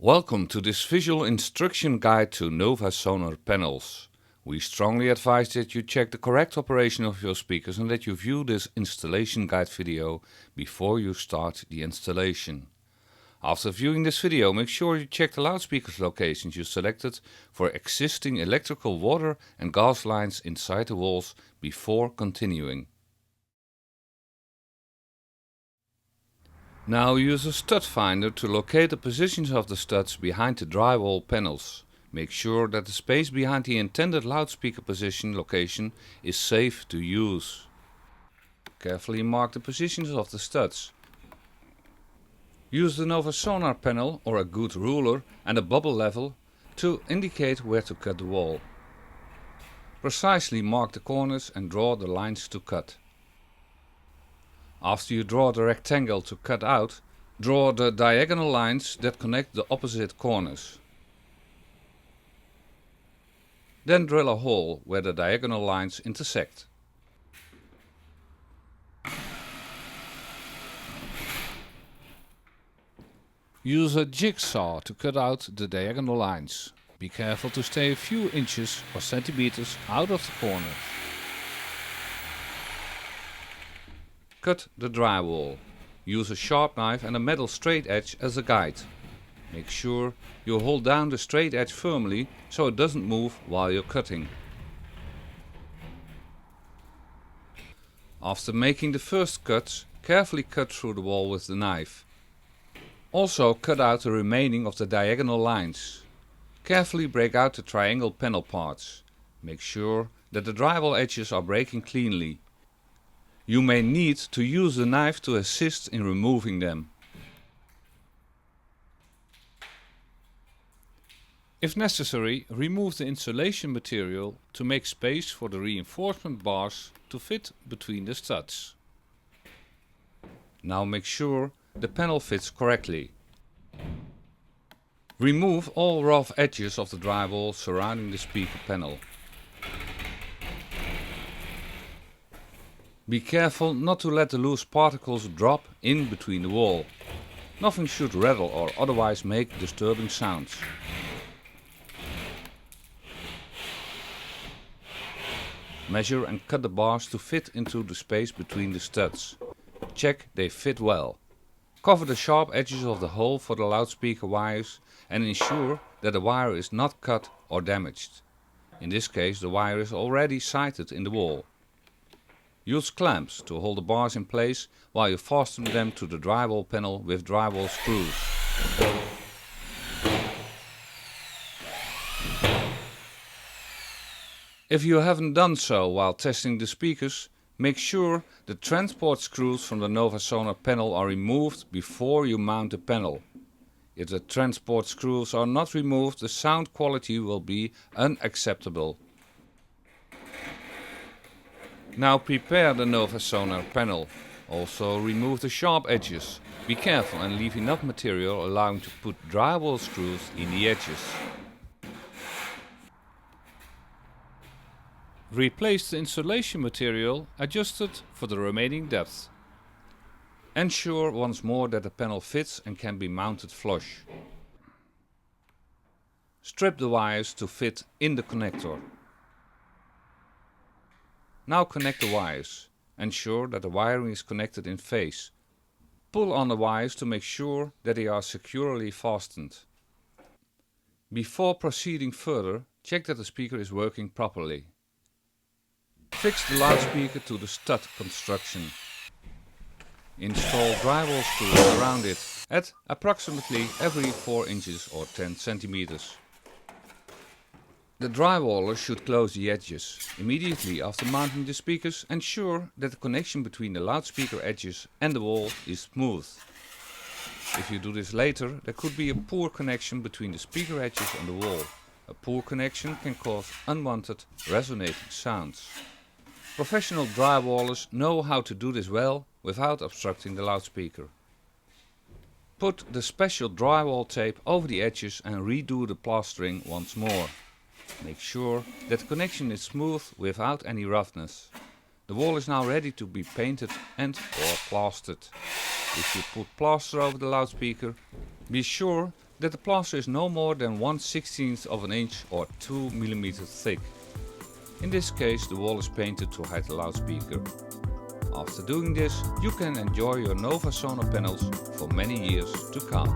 Welcome to this visual instruction guide to Novasonar panels. We strongly advise that you check the correct operation of your speakers and that you view this installation guide video before you start the installation. After viewing this video, make sure you check the loudspeakers locations you selected for existing electrical, water and gas lines inside the walls before continuing. Now use a stud finder to locate the positions of the studs behind the drywall panels. Make sure that the space behind the intended loudspeaker position location is safe to use. Carefully mark the positions of the studs. Use the Novasonar panel or a good ruler and a bubble level to indicate where to cut the wall. Precisely mark the corners and draw the lines to cut. After you draw the rectangle to cut out, draw the diagonal lines that connect the opposite corners. Then drill a hole where the diagonal lines intersect. Use a jigsaw to cut out the diagonal lines. Be careful to stay a few inches or centimeters out of the corner. Cut the drywall. Use a sharp knife and a metal straight edge as a guide. Make sure you hold down the straight edge firmly so it doesn't move while you're cutting. After making the first cuts, carefully cut through the wall with the knife. Also cut out the remaining of the diagonal lines. Carefully break out the triangle panel parts. Make sure that the drywall edges are breaking cleanly. You may need to use the knife to assist in removing them. If necessary, remove the insulation material to make space for the reinforcement bars to fit between the studs. Now make sure the panel fits correctly. Remove all rough edges of the drywall surrounding the speaker panel. Be careful not to let the loose particles drop in between the wall. Nothing should rattle or otherwise make disturbing sounds. Measure and cut the bars to fit into the space between the studs. Check they fit well. Cover the sharp edges of the hole for the loudspeaker wires and ensure that the wire is not cut or damaged. In this case, the wire is already sighted in the wall. Use clamps to hold the bars in place while you fasten them to the drywall panel with drywall screws. If you haven't done so while testing the speakers, make sure the transport screws from the Novasonar panel are removed before you mount the panel. If the transport screws are not removed, the sound quality will be unacceptable. Now prepare the Novasonar panel. Also remove the sharp edges. Be careful and leave enough material allowing to put drywall screws in the edges. Replace the insulation material adjusted for the remaining depth. Ensure once more that the panel fits and can be mounted flush. Strip the wires to fit in the connector. Now connect the wires. Ensure that the wiring is connected in phase. Pull on the wires to make sure that they are securely fastened. Before proceeding further, check that the speaker is working properly. Fix the loudspeaker to the stud construction. Install drywall screws around it at approximately every 4 inches or 10 centimeters. The drywaller should close the edges. Immediately after mounting the speakers, ensure that the connection between the loudspeaker edges and the wall is smooth. If you do this later, there could be a poor connection between the speaker edges and the wall. A poor connection can cause unwanted resonating sounds. Professional drywallers know how to do this well without obstructing the loudspeaker. Put the special drywall tape over the edges and redo the plastering once more. Make sure that the connection is smooth without any roughness. The wall is now ready to be painted and/or plastered. If you put plaster over the loudspeaker, be sure that the plaster is no more than 1/16 of an inch or 2 mm thick. In this case the wall is painted to hide the loudspeaker. After doing this, you can enjoy your Novasonar panels for many years to come.